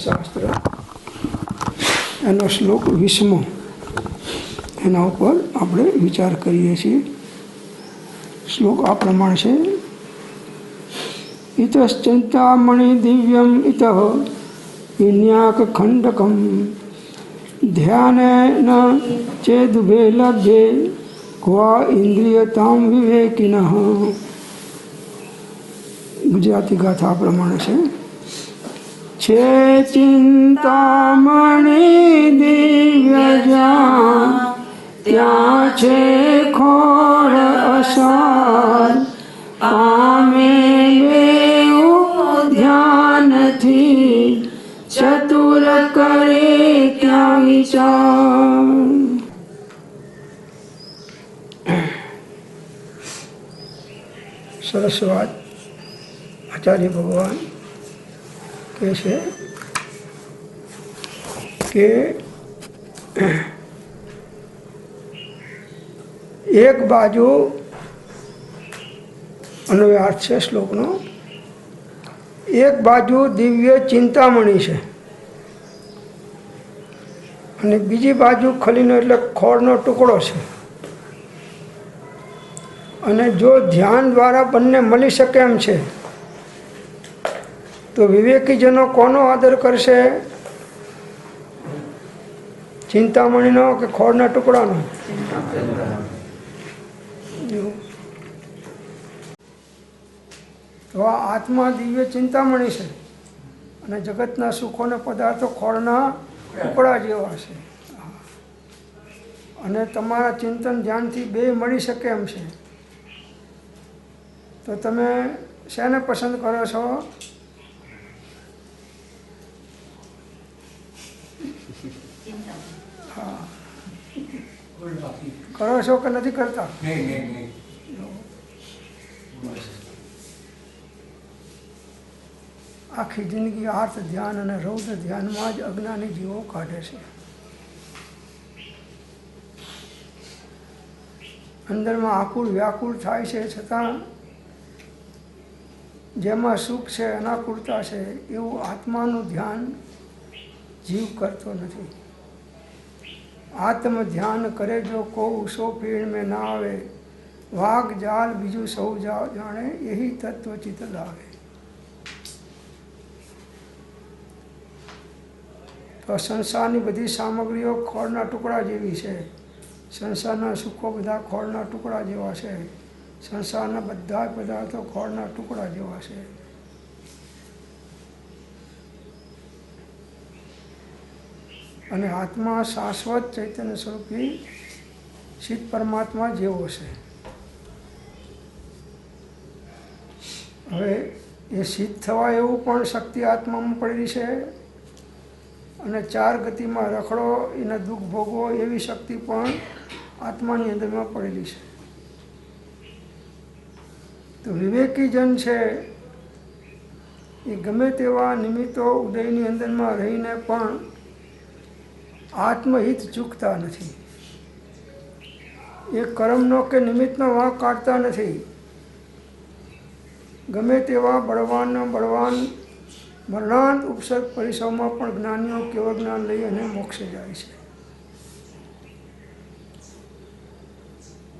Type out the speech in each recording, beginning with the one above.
શાસ્ત્ર એનો શ્લોક 20મો એના ઉપર આપણે વિચાર કરીએ છીએ. શ્લોક આ પ્રમાણે છે. ઇતશ્ચિંતામણિ દિવ્યમ ઇતઃ વિન્યાક ખંડકમ ધ્યાનેન ચેદુભે લભ્યે ક્વા ઇન્દ્રિયતામ વિવેકિનઃ. ગુજરાતી ગાથા પ્રમાણે છે ચિંતામણી દિવ્ય જ્યાં ત્યાં છે ખોળ અસાર પામે બેઉ ધ્યાનથી ચતુર કરે ક્યાં વિચાર. સરસ વાત. આચાર્ય ભગવાન કહે છે કે એક બાજુ અન્વયાર્થ છે શ્લોકનો, એક બાજુ દિવ્ય ચિંતામણી છે અને બીજી બાજુ ખલીનો એટલે ખોળનો ટુકડો છે. અને જો ધ્યાન દ્વારા બંને મળી શકે એમ છે તો વિવેકીજનો કોનો આદર કરશે? ચિંતામણીનો કે ખોળના ટુકડાનો? તો આ આત્મા દિવ્ય ચિંતામણી છે અને જગતના સુખોને પદાર્થો ખોળના ટુકડા જેવા છે. અને તમારા ચિંતન ધ્યાનથી બે મળી શકે એમ છે તો તમે શેને પસંદ કરો છો? હા, કરો છો કે નથી કરતા? આખી જિંદગી આર્થ ધ્યાન અને રૌદ્ર ધ્યાનમાં જ અજ્ઞાની જીવો કાઢે છે. અંદરમાં આકુળ વ્યાકુળ થાય છે છતાં જેમાં સુખ છે અનાકુળતા છે એવું આત્માનું ધ્યાન જીવ કરતો નથી. આત્મ ધ્યાન કરે જો કહું સો પીણ મેં ના આવે વાઘ જાલ બીજું સૌ જાણે એહી તત્વ ચિત્ત લાવે. તો સંસારની બધી સામગ્રીઓ ખોળના ટુકડા જેવી છે. સંસારના સુખો બધા ખોળના ટુકડા જેવા છે. સંસારના બધા પદાર્થો ખોળના ટુકડા જેવા છે. અને આત્મા શાશ્વત ચૈતન્ય સ્વરૂપી ચિત્ત પરમાત્મા જેવો છે. હવે એ સિદ્ધ થવા એવું પણ શક્તિ આત્મામાં પડેલી છે અને ચાર ગતિમાં રખડો એના દુઃખ ભોગવો એવી શક્તિ પણ આત્માની અંદરમાં પડેલી છે. તો વિવેકીજન છે એ ગમે તેવા નિમિત્તો ઉદયની અંદરમાં રહીને પણ આત્મહિત ચૂકતા નથી. એ કર્મનો કે નિમિત્તનો વાંક કાઢતા નથી. ગમે તેવા બળવાન મરણાંત ઉપસર્ગ પરિસરમાં પણ જ્ઞાનીઓ કેવળ જ્ઞાન લઈ અને મોક્ષે જાય છે.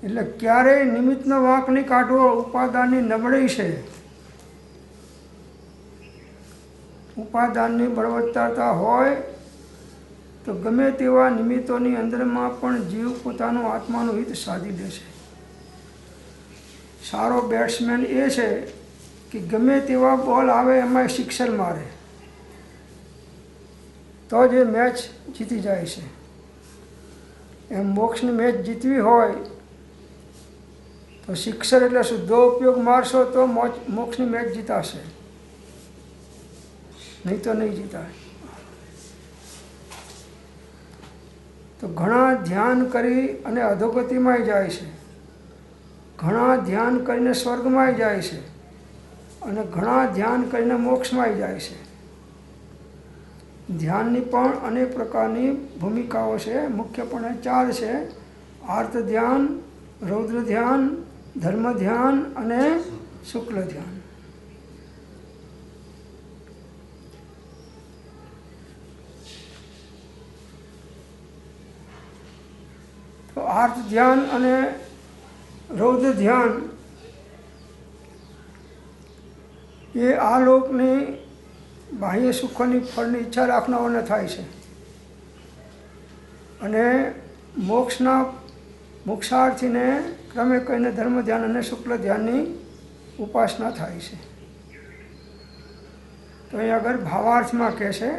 એટલે ક્યારેય નિમિત્તનો વાંક નહીં કાઢવો. ઉપાદાનની નબળી છે. ઉપાદાનની બળવત્તરતા હોય તો ગમે તેવા નિમિત્તોની અંદરમાં પણ જીવ પોતાનું આત્માનું હિત સાધી લે છે. સારો બેટ્સમેન એ છે કે ગમે તેવા બોલ આવે એમાં સિક્સર મારે તો જ એ મેચ જીતી જાય છે. એમ મોક્ષની મેચ જીતવી હોય તો સિક્સર એટલે શુદ્ધો ઉપયોગ મારશો તો મોક્ષની મેચ જીતાશે, નહીં તો નહીં જીતાય. તો ઘણા ધ્યાન કરી અને અધોગતિમાં જાય છે, ઘણા ધ્યાન કરીને સ્વર્ગમાં જાય છે અને ઘણા ધ્યાન કરીને મોક્ષમાં જાય છે. ધ્યાનની પણ અનેક પ્રકારની ભૂમિકાઓ છે. મુખ્યપણે 4 છે: આર્ત ધ્યાન, રૌદ્ર ધ્યાન, ધર્મ ધ્યાન અને શુક્લ ધ્યાન. આર્ત ધ્યાન અને રૌદ્ર ધ્યાન એ આ લોકની બાહ્ય સુખોની ફળની ઈચ્છા રાખનારાઓને થાય છે અને મોક્ષાર્થીને ક્રમે કહીને ધર્મ ધ્યાન અને શુક્લ ધ્યાનની ઉપાસના થાય છે. તો અહીં આગળ ભાવાર્થમાં કહે છે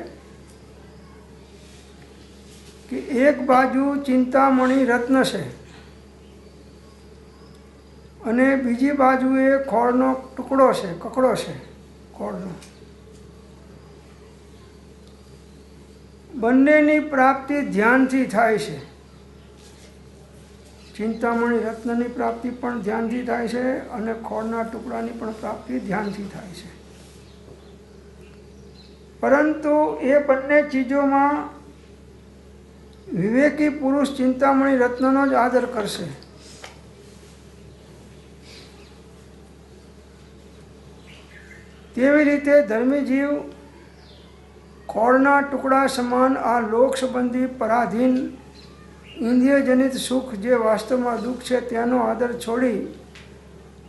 કે એક બાજુ ચિંતામણી રત્ન છે અને બીજી બાજુએ ખોળનો ટુકડો છે, કકડો છે ખોળનો. બંનેની પ્રાપ્તિ ધ્યાનથી થાય છે. ચિંતામણી રત્નની પ્રાપ્તિ પણ ધ્યાનથી થાય છે અને ખોળના ટુકડાની પણ પ્રાપ્તિ ધ્યાનથી થાય છે. પરંતુ એ બંને ચીજોમાં વિવેકી પુરુષ ચિંતામણી રત્નનો જ આદર કરશે. તેવી રીતે ધર્મી જીવ ખોળના ટુકડા સમાન આ લોક સંબંધી પરાધીન ઇન્દ્રિયજનિત સુખ જે વાસ્તવમાં દુઃખ છે તેનો આદર છોડી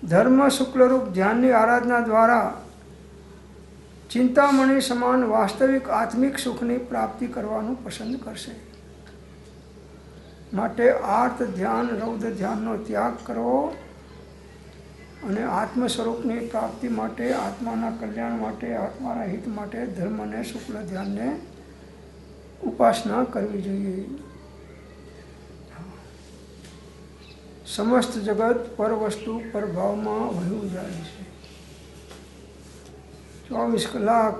ધર્મ શુક્લરૂપ ધ્યાનની આરાધના દ્વારા ચિંતામણી સમાન વાસ્તવિક આત્મિક સુખની પ્રાપ્તિ કરવાનું પસંદ કરશે. માટે આર્ત ધ્યાન રૌદ્ર ધ્યાનનો ત્યાગ કરવો અને આત્મ સ્વરૂપની પ્રાપ્તિ માટે, આત્માના કલ્યાણ માટે, આત્માના હિત માટે ધર્મ અને શુક્લ ધ્યાનને ઉપાસના કરવી જોઈએ. સમસ્ત જગત પર વસ્તુ પર ભાવમાં વહ્યું જાય છે. 24 કલાક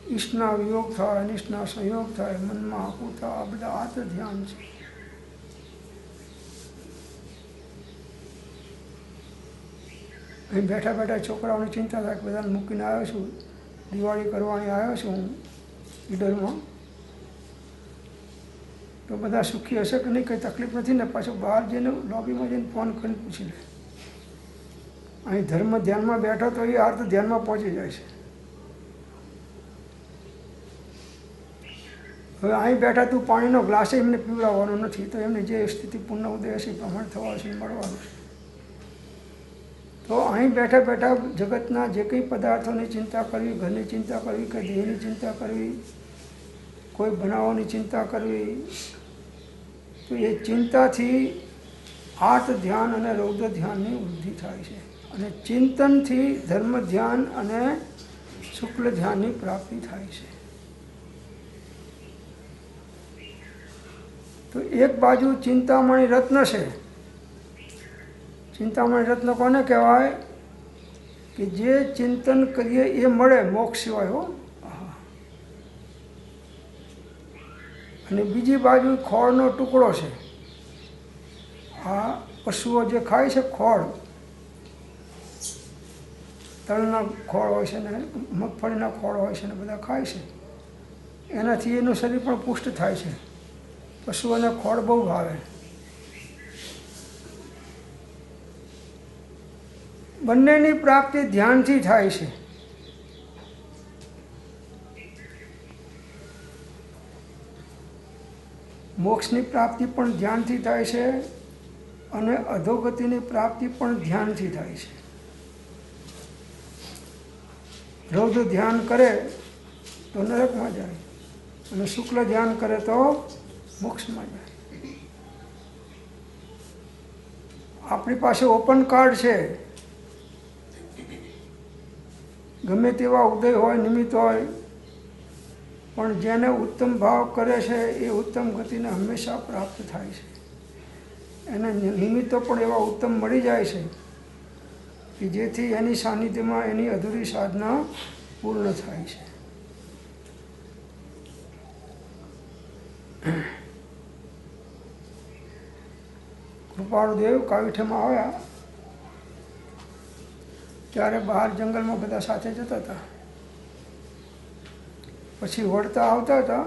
ઈષ્ટના વિયોગ થાય, અનિષ્ટના સંયોગ થાય, મનમાં આકુતા, આ બધા આત્મ ધ્યાન છે. અહીં બેઠા બેઠા છોકરાઓની ચિંતા થાય કે બધાને મૂકીને આવ્યો છું, દિવાળી કરવાની આવ્યો છું હું ઈડરમાં, તો બધા સુખી હશે કે નહીં, કંઈ તકલીફ નથી ને? પાછું બહાર જઈને લોબીમાં જઈને ફોન કરીને પૂછી લે. અહીં ધર્મ ધ્યાનમાં બેઠો તો એ અર્થ ધ્યાનમાં પહોંચી જાય છે. હવે અહીં બેઠા તું પાણીનો ગ્લાસ એમને પીવડાવવાનો નથી, તો એમની જે સ્થિતિ પૂર્ણ ઉદય હશે એ પ્રમાણે થવા છે, મળવાનું છે. તો અહીં બેઠા બેઠા જગતના જે કંઈ પદાર્થોની ચિંતા કરવી, ઘરની ચિંતા કરવી, કે દેહની ચિંતા કરવી, કોઈ બનાવવાની ચિંતા કરવી, તો એ ચિંતાથી આર્ત ધ્યાન અને રૌદ્ર ધ્યાનની વૃદ્ધિ થાય છે અને ચિંતનથી ધર્મ ધ્યાન અને શુક્લ ધ્યાનની પ્રાપ્તિ થાય છે. તો એક બાજુ ચિંતામણી રત્ન છે. ચિંતામણી રત્ન કોને કહેવાય? કે જે ચિંતન કરીએ એ મળે મોક્ષ સિવાય. હો. અને બીજી બાજુ ખોળનો ટુકડો છે. આ પશુઓ જે ખાય છે ખોળ, તલના ખોળ હોય છે ને મગફળીના ખોળ હોય છે ને બધા ખાય છે, એનાથી એનું શરીર પણ પુષ્ટ થાય છે. પશુઓને ખોળ બહુ ભાવે. બંનેની પ્રાપ્તિ ધ્યાનથી થાય છે. મોક્ષની પ્રાપ્તિ પણ ધ્યાનથી થાય છે અને અધોગતિની પ્રાપ્તિ પણ ધ્યાનથી થાય છે. રૌદ્ર ધ્યાન કરે તો નરકમાં જાય અને શુક્લ ધ્યાન કરે તો મોક્ષમાં જાય. આપણી પાસે ઓપન કાર્ડ છે. ગમે તેવા ઉદય હોય, નિમિત્ત હોય, પણ જેને ઉત્તમ ભાવ કરે છે એ ઉત્તમ ગતિને હંમેશા પ્રાપ્ત થાય છે. એને નિમિત્તો પણ એવા ઉત્તમ મળી જાય છે કે જેથી એની સાનિધ્યમાં એની અધૂરી સાધના પૂર્ણ થાય છે. કૃપાળુદેવ કાવીઠમાં આવ્યા ત્યારે બહાર જંગલમાં બધા સાથે જતા હતા. પછી વળતા આવતા હતા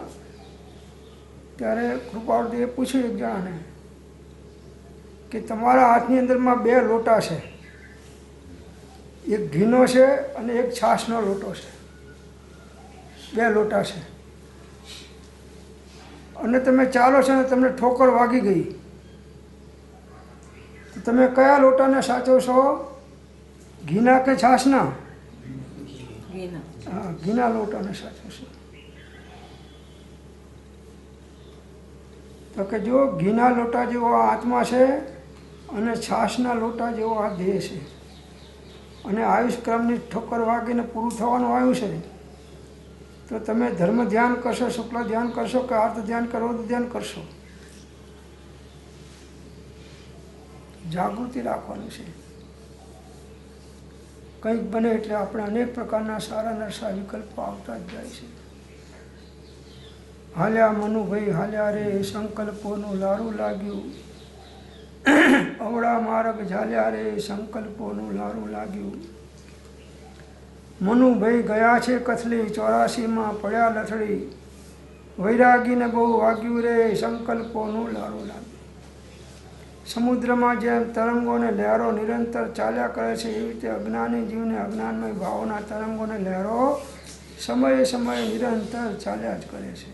ત્યારે કૃપાળુદેવે પૂછ્યું એક જણાને કે તમારા હાથની અંદરમાં 2 લોટા છે, એક ઘીનો છે અને એક છાશનો લોટો છે. 2 લોટા છે અને તમે ચાલો છો ને તમને ઠોકર વાગી ગઈ તમે કયા લોટાને સાચો છો? ઘીના કે છાશના? હા, ઘીના લોટાને સાચો છો. તો કે જો ઘીના લોટા જેવો આ આત્મા છે અને છાશના લોટા જેવો આ દેહ છે, અને આયુષ્ક્રમની ઠોકર વાગીને પૂરું થવાનું આવ્યું છે, તો તમે ધર્મ ધ્યાન કરશો, શુક્લ ધ્યાન કરશો કે અર્થ ધ્યાન કરો ધ્યાન કરશો? જાગૃતિ રાખવાનું છે. કંઈક બને એટલે આપણે અનેક પ્રકારના સારા નરસા વિકલ્પો આવતા જ જાય છે. હાલ્યા મનુભાઈ હાલ્યા રે, સંકલ્પોનું લારું લાગ્યું. અવળા માર્ગ ઝાલ્યા રે, સંકલ્પોનું લારું લાગ્યું. મનુભાઈ ગયા છે કથલી, 84માં પડ્યા લથડી. વૈરાગીને બહુ વાગ્યું રે, સંકલ્પોનું લારું લાગ્યું. સમુદ્રમાં જેમ તરંગોને લહેરો નિરંતર ચાલ્યા કરે છે, એવી રીતે અજ્ઞાની જીવને અજ્ઞાનમય ભાવોના તરંગોને લહેરો સમયે સમયે નિરંતર ચાલ્યા જ કરે છે.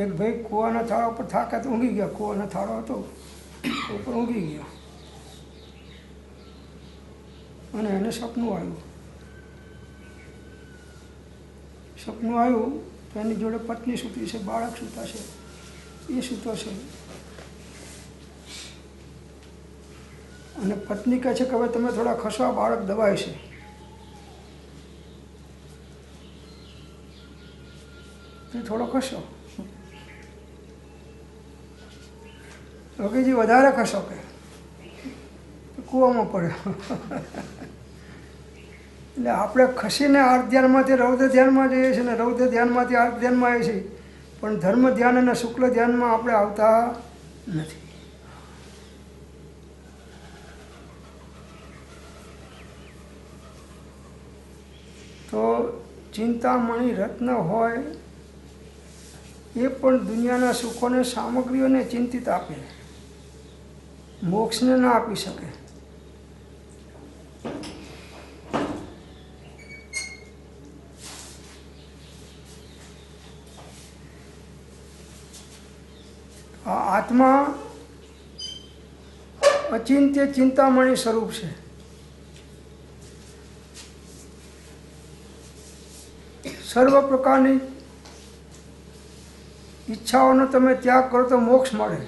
એક ભાઈ કૂવાના થાળા ઉપર થાકે તો ઊંઘી ગયા. કૂવાના થાળો હતો ઉપર ઊંઘી ગયા અને એને સપનું આવ્યું. સપનું આવ્યું તો એની જોડે પત્ની સૂતી છે, બાળક સૂતા છે, એ સૂતો છે. અને પત્ની કહે છે કે હવે તમે થોડા ખસો, આ બાળક દબાય છે. તો થોડો ખસો. યોગીજી વધારે ખસો કે કૂવામાં પડ્યો. એટલે આપણે ખસીને આર્થ ધ્યાનમાંથી રૌદ્ર ધ્યાનમાં જઈએ છીએ ને રૌદ્ર ધ્યાનમાંથી આર્થ ધ્યાનમાં આવીએ છીએ, પણ ધર્મ ધ્યાન અને શુક્લ ધ્યાનમાં આપણે આવતા નથી. તો ચિંતામણી રત્ન હોય એ પણ દુનિયાના સુખોને સામગ્રીઓને ચિંતિત આપે, મોક્ષને ના આપી શકે. આ આત્મા અચિંત્ય ચિંતામણી સ્વરૂપ છે. સર્વ પ્રકારની ઈચ્છાઓનો તમે ત્યાગ કરો તો મોક્ષ મળે.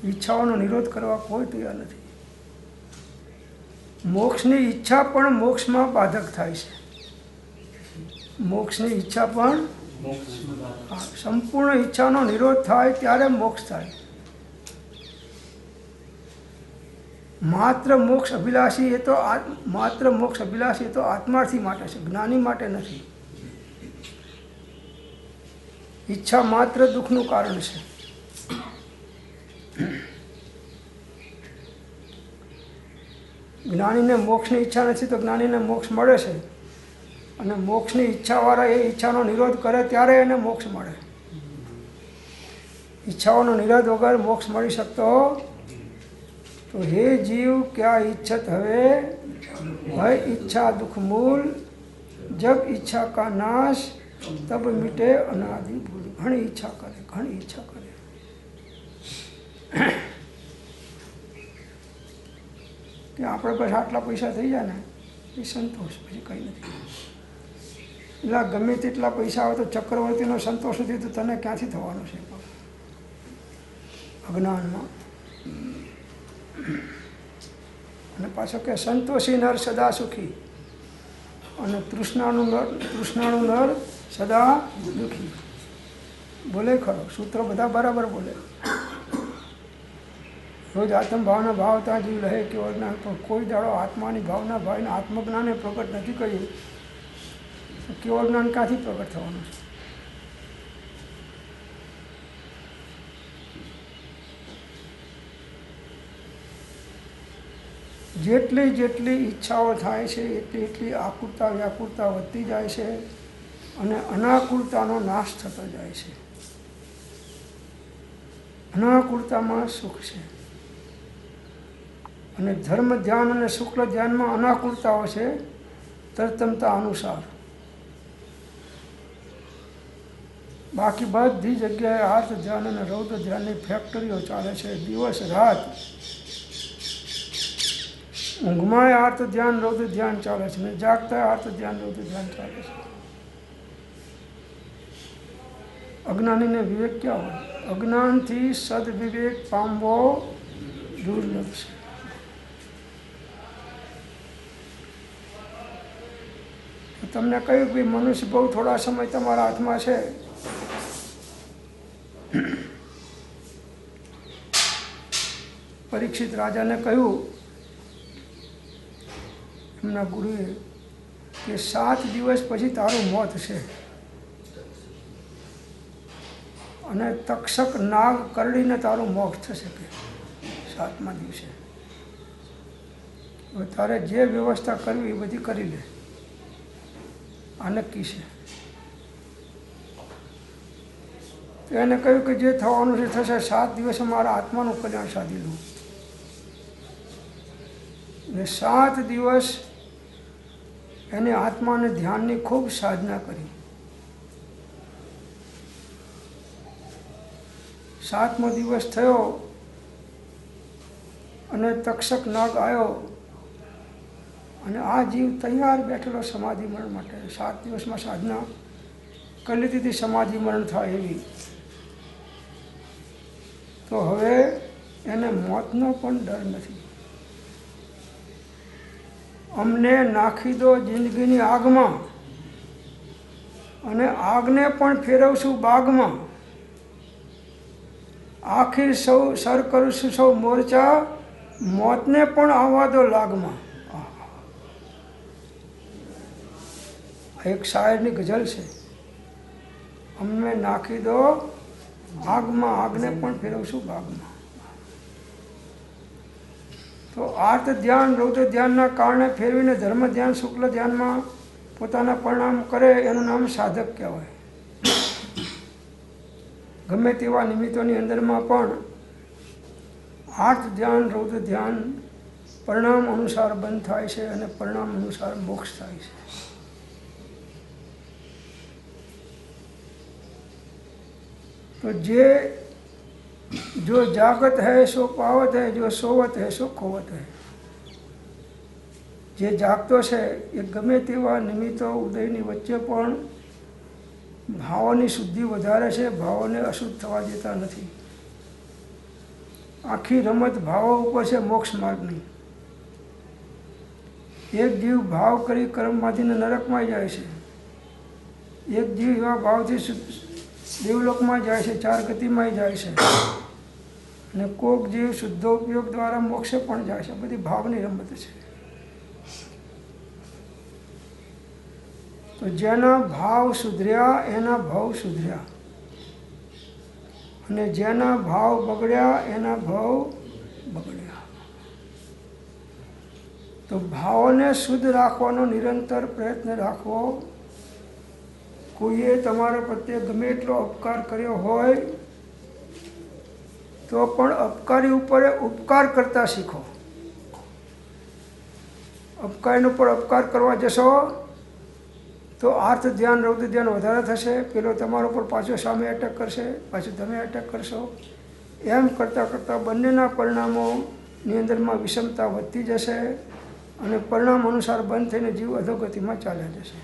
ઈચ્છાઓનો નિરોધ કરવા કોઈ તૈયાર નથી. મોક્ષની ઈચ્છા પણ મોક્ષમાં બાધક થાય છે. મોક્ષની ઈચ્છા પણ સંપૂર્ણ ઈચ્છાનો નિરોધ થાય ત્યારે મોક્ષ થાય. માત્ર મોક્ષ અભિલાષી એ તો આત્માર્થી માટે છે, જ્ઞાની માટે નથી. ઈચ્છા માત્ર દુઃખનું કારણ છે. જ્ઞાનીને મોક્ષની ઈચ્છા નથી તો જ્ઞાનીને મોક્ષ મળે છે, અને મોક્ષની ઈચ્છાવાળા એ ઈચ્છાનો નિરોધ કરે ત્યારે એને મોક્ષ મળે. ઈચ્છાઓનો નિરોધ વગર મોક્ષ મળી શકતો તો હે જીવ ક્યાં ઈચ્છત હવે ભય ઈચ્છા દુઃખ મૂલ, જબ ઈચ્છા કા નાશ તબ મિટે અનાદિ ભૂલ. ઘણી ઈચ્છા કરે, ઘણી ઈચ્છા કરે. કે આપણે બસ આટલા પૈસા થઈ જાય ને એ સંતોષ, પછી કંઈ નથી. એટલે ગમે તેટલા પૈસા આવે તો ચક્રવર્તીનો સંતોષ નથી તો તને ક્યાંથી થવાનો છે અજ્ઞાનમાં. અને પાછો કે સંતોષી નર સદા સુખી અને તૃષ્ણાનું નર સદા દુઃખી. બોલે ખરો, સૂત્રો બધા બરાબર બોલે. રોજ આત્મભાવના ભાવતા જીવ રહે કેવળ જ્ઞાન, પણ કોઈ દાડો આત્માની ભાવના ભાવીને આત્મજ્ઞાને પ્રગટ નથી કર્યું તો કેવળ જ્ઞાન ક્યાંથી પ્રગટ થવાનું છે? જેટલી જેટલી ઈચ્છાઓ થાય છે એટલી એટલી આકુરતા વ્યાકુરતા વધતી જાય છે અને અનાકુરતાનો નાશ થતો જાય છે. અનાકુળતામાં સુખ છે. અને ધર્મ ધ્યાન અને શુક્લ ધ્યાનમાં અનાકુળતાઓ છે તરતમતા અનુસાર. બાકી બધી જગ્યાએ આર્ત ધ્યાન અને રૌદ્ર ધ્યાનની ફેક્ટરીઓ ચાલે છે. દિવસ રાત ઊંઘમાં આર્ત ધ્યાન રૌદ્ર ધ્યાન ચાલે છે ને જાગતા આર્ત ધ્યાન રૌદ્ર ધ્યાન ચાલે છે. અજ્ઞાનીને વિવેક ક્યાં હોય? અજ્ઞાનથી સદવિવેક પામવો દુર્લભ છે. તમને કહ્યું કે મનુષ્ય બહુ થોડા સમય તમારા હાથમાં છે. પરીક્ષિત રાજાને કહ્યું એમના ગુરુએ કે 7 દિવસ પછી તારું મોત છે અને તક્ષક નાગ કરડીને તારું મોક્ષ થશે કે 7મા દિવસે. તારે જે વ્યવસ્થા કરવી એ બધી કરી લે, આ નક્કી છે. તો એને કહ્યું કે જે થવાનું છે થશે, 7 દિવસે મારા આત્માનું કલ્યાણ સાધી લઉં. ને 7 દિવસ એને આત્માને ધ્યાનની ખૂબ સાધના કરી. 7મો દિવસ થયો અને તક્ષક નાગ આવ્યો અને આ જીવ તૈયાર બેઠેલો સમાધિ મરણ માટે. 7 દિવસમાં સાધના કરી લીધી હતી સમાધિ મરણ થાય એવી. તો હવે એને મોતનો પણ ડર નથી. અમને નાખી દો જિંદગીની આગમાં અને આગને પણ ફેરવશું બાગમાં. આખી સર કરીશું સૌ મોરચા, મોતને પણ આવવા દો લાગમાં. એક શાયરની ગઝલ છે, અમને નાખી દો આગમાં, આગને પણ ફેરવશું બાગમાં. તો આર્ત ધ્યાન રૌદ્ર ધ્યાનના કારણે ફેરવીને ધર્મ ધ્યાન શુક્લ ધ્યાનમાં પોતાના પરિણામ કરે એનું નામ સાધક કહેવાય. ગમે તેવા નિમિત્તોની અંદરમાં પણ આર્ત ધ્યાન રૌદ્ર ધ્યાન પરિણામ અનુસાર બંધ થાય છે અને પરિણામ અનુસાર મોક્ષ થાય છે. तो जो जागत है सो पावत है, जो सोवत है सो खोवत है. જે જાગતો છે એ ગમે તેવા નિમિત્તો ઉદયની વચ્ચે પણ ભાવોની શુદ્ધિ વધારે છે, ભાવોને અશુદ્ધ થવા દેતા નથી. આખી રમત ભાવો ઉપર છે મોક્ષ માર્ગની. એક જીવ ભાવ કરી કર્મમાંથી નરકમાં જાય છે, એક જીવ એવા ભાવથી દેવલોકમાં જાય છે, 4 ગતિમાં જાય છે, અને કોક જીવ શુદ્ધ ઉપયોગ દ્વારા મોક્ષે પણ જાય છે. બધી ભાવની રમત છે. તો જેના ભાવ સુધર્યા એના ભાવ સુધર્યા, અને જેના ભાવ બગડ્યા એના ભાવ બગડ્યા. તો ભાવોને શુદ્ધ રાખવાનો નિરંતર પ્રયત્ન રાખવો. કોઈએ તમારા પ્રત્યે ગમે એટલો અપકાર કર્યો હોય તો પણ અપકારી ઉપર ઉપકાર કરતા શીખો. અપકારીનો પર અપકાર કરવા જશો તો આર્ત ધ્યાન રૌદ્ર ધ્યાન વધારે થશે. પેલો તમારા ઉપર પાછો સામે એટેક કરશે, પાછું તમે એટેક કરશો. એમ કરતાં કરતાં બંનેના પરિણામોની અંદરમાં વિષમતા વધતી જશે અને પરિણામ અનુસાર બંધ થઈને જીવ અધોગતિમાં ચાલ્યા જશે.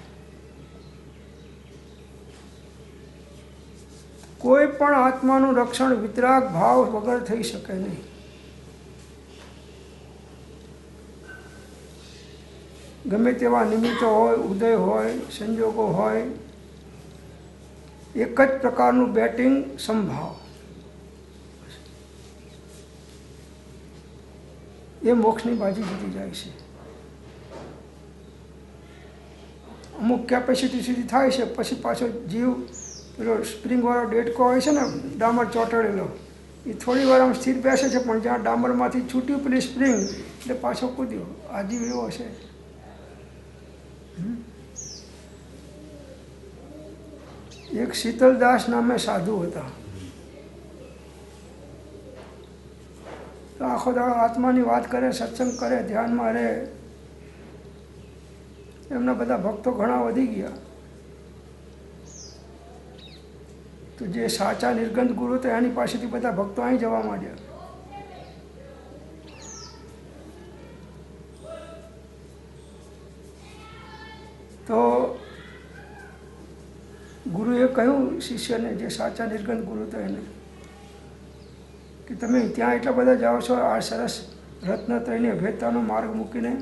કોઈ પણ આત્માનું રક્ષણ વિતરાગ ભાવ વગર થઈ શકે નહીં. ગમે તેવા નિમિત્તો હોય, ઉદય હોય, સંજોગો હોય, એક જ પ્રકારનું બેટિંગ સંભાવ, એ મોક્ષની બાજી જીતી જાય છે. અમુક કેપેસિટી સુધી થાય છે, પછી પાછો જીવ પેલો સ્પ્રિંગવાળો ડેટકો હોય છે ને, ડામર ચોંટાડેલો, એ થોડી વાર આમ સ્થિર બેસે છે, પણ જ્યાં ડામરમાંથી છૂટ્યું પેલી સ્પ્રિંગ એટલે પાછો કૂદ્યો. આ જીવ એવો છે. એક શીતલદાસ નામે સાધુ હતા. તો આખો દાડો આત્માની વાત કરે, સત્સંગ કરે, ધ્યાનમાં રહે. એમના બધા ભક્તો ઘણા વધી ગયા. તો જે સાચા નિર્ગંધ ગુરુ હતા એની પાસેથી બધા ભક્તો અહીં જવા માંડ્યા. તો ગુરુએ કહ્યું શિષ્યને, જે સાચા નિર્ગંધ ગુરુ હતા એને, કે તમે ત્યાં એટલા બધા જાઓ છો આ સરસ રત્નત્રયની અભેદતાનો માર્ગ મૂકીને,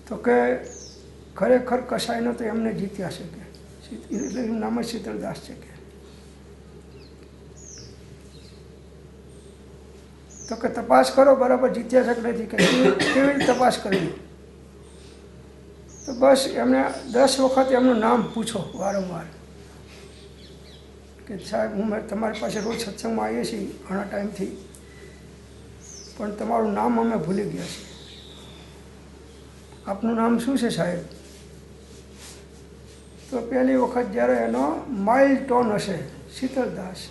તો કે ખરેખર કસાયનો તો એમને જીત્યા છે કે, એટલે એનું નામ જ શીતળદાસ છે કે. તો કે તપાસ કરો બરાબર જીત્યા છે કે નથી, કે કેવી રીતે તપાસ કરવી. તો બસ એમને 10 વખત એમનું નામ પૂછો વારંવાર, કે સાહેબ હું તમારી પાસે રોજ સત્સંગમાં આવીએ છીએ ઘણા ટાઈમથી, પણ તમારું નામ અમે ભૂલી ગયા છીએ. આપનું નામ શું છે સાહેબ? તો પહેલી વખત જ્યારે એનો માઇલ્ડ ટોન હશે શીતળદાસ,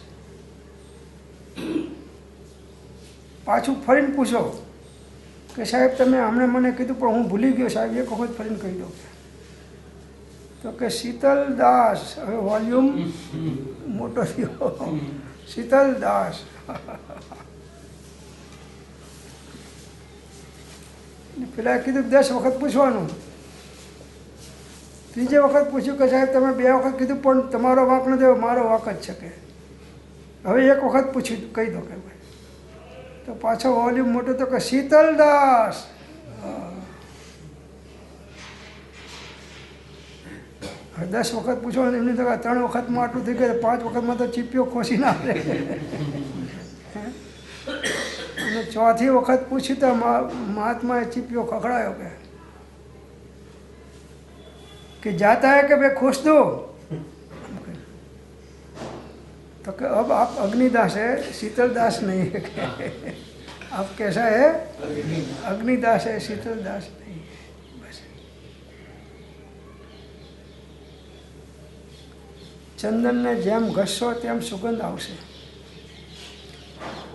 પાછું ફરીને પૂછો કે સાહેબ તમે હમણાં મને કીધું પણ હું ભૂલી ગયો સાહેબ, એક વખત ફરીને કહી દો. તો કે શીતલદાસ, હવે વોલ્યુમ મોટો થયો, શીતલદાસ. પેલા કીધું 10 વખત પૂછવાનું. ત્રીજે વખત પૂછ્યું કે સાહેબ તમે 2 વખત કીધું પણ તમારો વાંક નથી, મારો વાંક જ છે કે. હવે એક વખત પૂછ્યું કહી દો કે ભાઈ. તો પાછો વોલ્યુમ મોટો, તો કે શીતલદાસ. હવે 10 વખત પૂછવાનું, એમની તો 3 વખતમાં આટલું થઈ ગયું, 5 વખતમાં તો ચીપિયો ખોસી ના રહે. અને 4થી વખત પૂછી તો મહાત્માએ ચીપિયો ખખડાયો કે જાતા હે કે ભાઈ ખુશ દો. तो कि अब आप अग्निदास है, शीतलदास नहीं है. आप कैसा है? अग्निदास है, शीतलदास नहीं है. बस चंदन ने जेम घसो तेम सुगंध आवशे,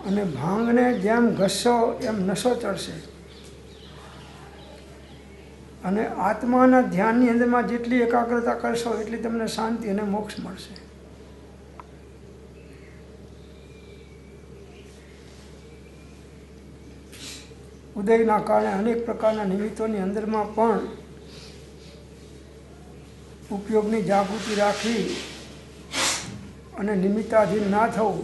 અને ભાંગને જેમ ઘસશો એમ નશો ચડશે. અને આત્માના ધ્યાનની અંદરમાં જેટલી એકાગ્રતા કરશો એટલી તમને શાંતિ અને મોક્ષ મળશે. ઉદયના કારણે અનેક પ્રકારના નિમિત્તોની અંદરમાં પણ ઉપયોગની જાગૃતિ રાખવી અને નિમિત્તાધીન ના થવું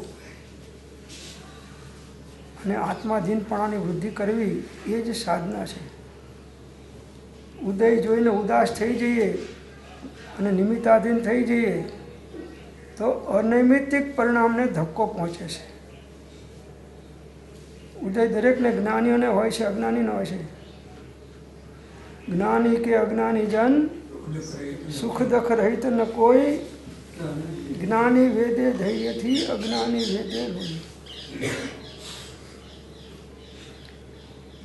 અને આત્માધીનપણાની વૃદ્ધિ કરવી એ જ સાધના છે. ઉદય જોઈને ઉદાસ થઈ જઈએ અને નિમિત્તાધીન થઈ જઈએ તો અનૈમિતિક પરિણામને ધક્કો પહોંચે છે. ઉદય દરેકને જ્ઞાનીઓને હોય છે, અજ્ઞાનીને હોય છે. જ્ઞાની કે અજ્ઞાની જન સુખ દખ રહિત ન કોઈ, જ્ઞાની વેદે ધૈર્યથી અજ્ઞાની વેદે લોહી.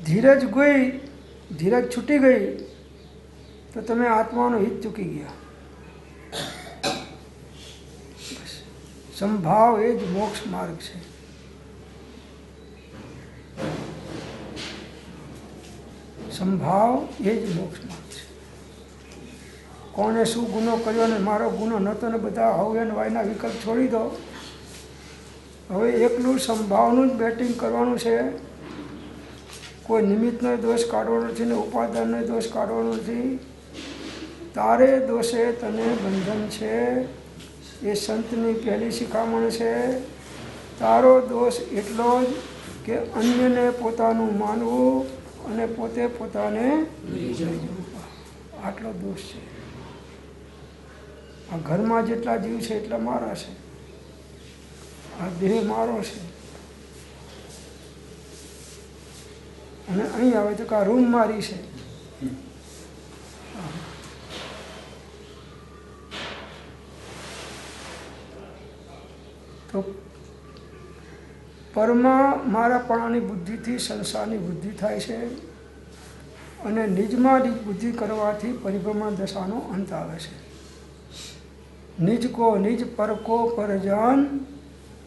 ધીરજ ગઈ, ધીરજ છૂટી ગઈ તો તમે આત્માનો હિત ચૂકી ગયા. સંભાવ એ જ મોક્ષ માર્ગ છે. સંભાવ એ જ મોક્ષ માર્ગ છે. કોને શું ગુનો કર્યો ને મારો ગુનો નહોતો ને બધા હવે વાયના વિકલ્પ છોડી દો. હવે એકલું સંભાવનું જ બેટિંગ કરવાનું છે. કોઈ નિમિત્તનો દોષ કાઢવાનો નથી ને ઉપાદાનનો દોષ કાઢવાનો નથી. તારે દોષે તને બંધન છે, એ સંતની પહેલી શિખામણ છે. તારો દોષ એટલો જ કે અન્યને પોતાનું માનવું અને પોતે પોતાને લઈ જવું, આટલો દોષ છે. આ ઘરમાં જેટલા જીવ છે એટલા મારા છે. આ દેહ મારો છે. અને અહીં આવે તો કે આ રૂમ મારી છે. તો પરમાં મારાપણાની બુદ્ધિથી સંસારની બુદ્ધિ થાય છે અને નિજમાં નિજ બુદ્ધિ કરવાથી પરિભ્રમણ દશાનો અંત આવે છે. નિજ કો નિજ પર કો પરજાન,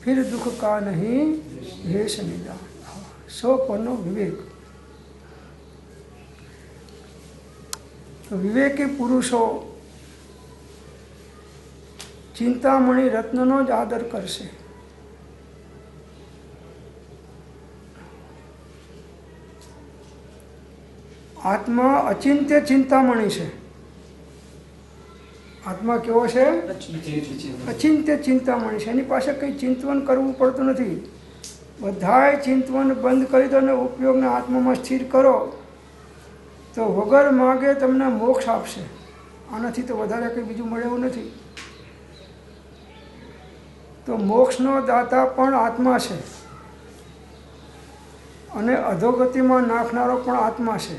फिर दुख का नहीं भेष निदान। 100 પરનો વિવેક। તો વિવેકી પુરુષો ચિંતામણી રત્નનો જ આદર કરશે। આત્મા અચિંત્ય ચિંતામણી છે। આત્મા કેવો છે? અચિંત્ય ચિંતામણી છે। એની પાસે કંઈ ચિંતવન કરવું પડતું નથી। બધાય ચિંતવન બંધ કરી દો અને ઉપયોગને આત્મામાં સ્થિર કરો તો વગર માગે તમને મોક્ષ આપશે। આનાથી તો વધારે કંઈ બીજું મળે એવું નથી। તો મોક્ષનો દાતા પણ આત્મા છે અને અધોગતિમાં નાખનારો પણ આત્મા છે।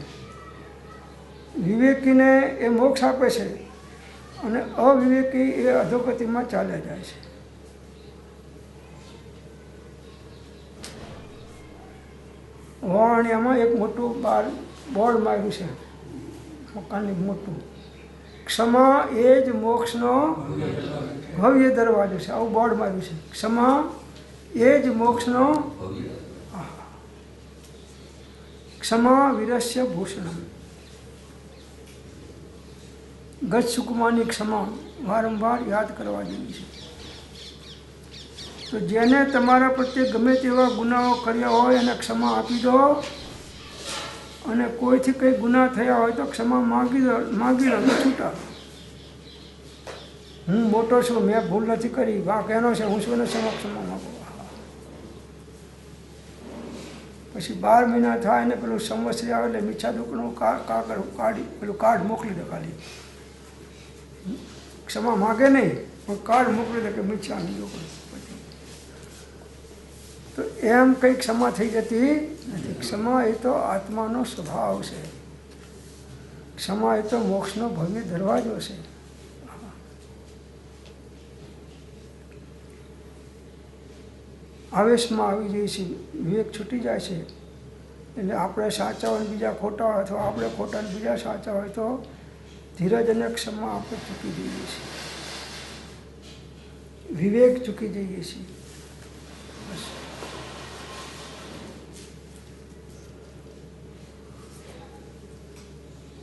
વિવેકીને એ મોક્ષ આપે છે અને અવિવેકી એ અધોગતિમાં ચાલ્યા જાય છે। વાણિયામાં એક મોટું બોર્ડ માર્યું છે, મકાનની મોટું, ક્ષમા એ જ મોક્ષનો ભવ્ય દરવાજો છે। આવું બોર્ડ માર્યું છે, ક્ષમા એ જ મોક્ષનો, ક્ષમા વીરસ્ય ભૂષણમ। ગત સુકમાની ક્ષમા વારંવાર યાદ કરવા જેવી છે। તો જેને તમારા પ્રત્યે ગમે તેવા ગુનાઓ કર્યા હોય એને ક્ષમા આપી દો અને કોઈથી કંઈ ગુના થયા હોય તો ક્ષમા માગી લો તો છૂટા। હું મોટો છું, મેં ભૂલ નથી કરી, વાંક એનો છે, હું શું ક્ષમા માગું। પછી 12 મહિના થાય ને પેલું સંવત્સરી આવે એટલે મીઠા દુકડું કાઢી પેલું કાર્ડ મોકલી દે। ખાલી ક્ષમા માગે નહીં પણ કાર્ડ મોકલી દે કે મીઠા નહીં દુકડું। તો એમ કંઈ ક્ષમા થઈ જતી નથી। ક્ષમા એ તો આત્માનો સ્વભાવ છે। ક્ષમા એ તો મોક્ષનો ભવ્ય દરવાજો છે। આવેશમાં આવી જાય છે, વિવેક છૂટી જાય છે એટલે આપણે સાચા હોય બીજા ખોટા હોય અથવા આપણે ખોટા ને બીજા સાચા હોય તો ધીરજ અને ક્ષમા આપણે ચૂકી જઈએ છીએ, વિવેક ચૂકી જઈએ છીએ।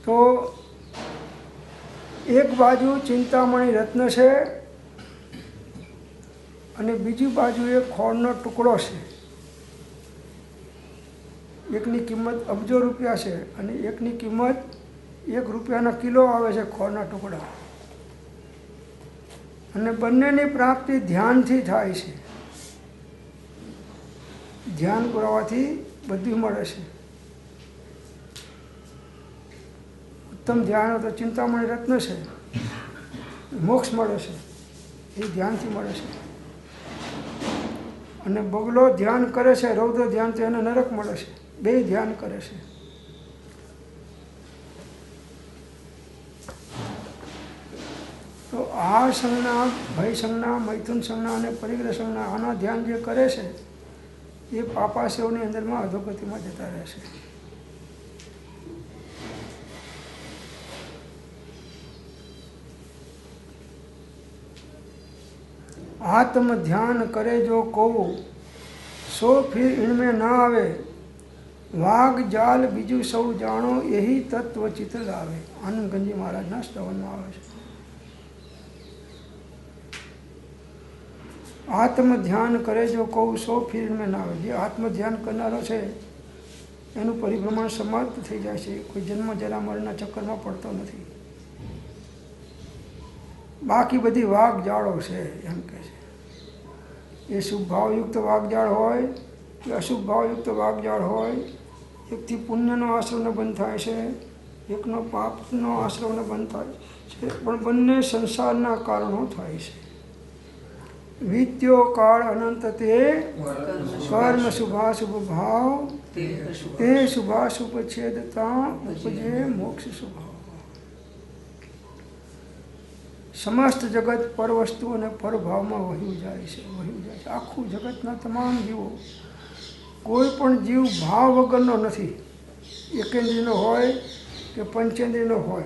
તો એક બાજુ ચિંતામણી રત્ન છે અને બીજી બાજુ એક ખોળનો ટુકડો છે। એકની કિંમત અબજો રૂપિયા છે અને એકની કિંમત 1 રૂપિયાનો કિલો આવે છે ખોળના ટુકડા। અને બંનેની પ્રાપ્તિ ધ્યાનથી થાય છે। ધ્યાન કરવાથી બધું મળે છે। ઉત્તમ ધ્યાન તો ચિંતામણી રત્ન છે, મોક્ષ મળે છે, એ ધ્યાનથી મળે છે। અને બગલો ધ્યાન કરે છે, રૌદ્ર ધ્યાન તો એને નરક મળે છે। બે ધ્યાન કરે છે। તો આ સંજ્ઞા, ભય સંજ્ઞા, મૈથુન સંજ્ઞા અને પરિગ્રહ સંજ્ઞા, આના ધ્યાન જે કરે છે એ પાપાશયોની અંદરમાં અધોગતિમાં જતા રહેશે। आत्म ध्यान करे जो को सो फिर इनमें ना आवे, वाग जाल बीजू सौ जानो यही तत्व चित्र लावे। आनंद गंजी महाराज ना श्रवण में आवे छे। आत्म ध्यान करे जो को सो फिर इनमें ना आवे। जे आत्म ध्यान करनारो छे एनु परिभ्रमण समाप्त थई जाय छे, कोई जन्म जरा मरणना चक्करमां पड़तो नथी। बाकी बधी वागजाळो छे एम कहे छे। ए शुभ भावयुक्त वागजाळ होय कि अशुभ भावयुक्त वागजाळ होय, एकथी पुण्यनो आश्रवनो बंध थाय छे, एकनो पापनो आश्रवनो बंध थाय छे, पण बंने संसारना कारणो थाय छे। वित्यो काळ अनंत ते कर्म शुभाशुभ भाव ते शुभाशुभ छेदता उपजे मोक्ष स्वभाव। समस्त जगत पर वस्तु और पर भाव में वही जाए છે। आखू जगतना तमाम जीवो कोईपण जीव भाव वगरनो नहीं। एकेन्द्रियनो होय के पंचेन्द्रियनो होय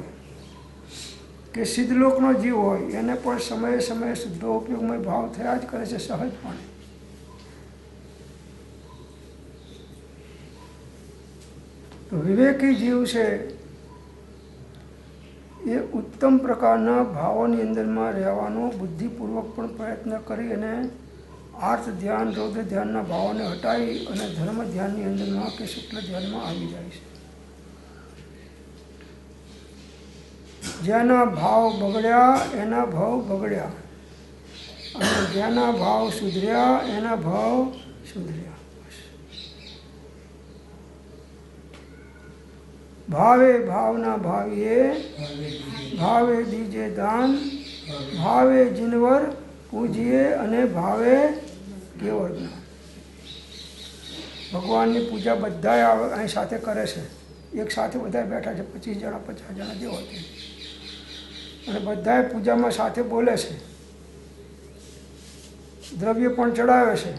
के सिद्धलोकनो जीव होय, एने पण समय समय शुद्ध उपयोग में भाव थया ज करे छे सहजपणे। તો વિવેકી જીવ છે એ ઉત્તમ પ્રકારના ભાવોની અંદરમાં રહેવાનો બુદ્ધિપૂર્વક પણ પ્રયત્ન કરી અને આર્થ ધ્યાન રૌદ્ર ધ્યાનના ભાવોને હટાવી અને ધર્મ ધ્યાનની અંદરમાં કે શુક્લ ધ્યાનમાં આવી જાય છે. જેના ભાવ બગડ્યા એના ભાવ બગડ્યા, અને જેના ભાવ સુધર્યા એના ભાવ સુધર્યા. ભાવે ભાવના ભાવીએ ભાવે દીજે દાન, ભાવે જીનવર પૂજીએ અને ભાવે કેવળ જ્ઞાન. ભગવાનની પૂજા બધાએ અહીં સાથે કરે છે. એક સાથે બધા બેઠા છે, 25 જણા 50 જણા જે હોય તે, અને બધાએ પૂજામાં સાથે બોલે છે, દ્રવ્ય પણ ચડાવે છે,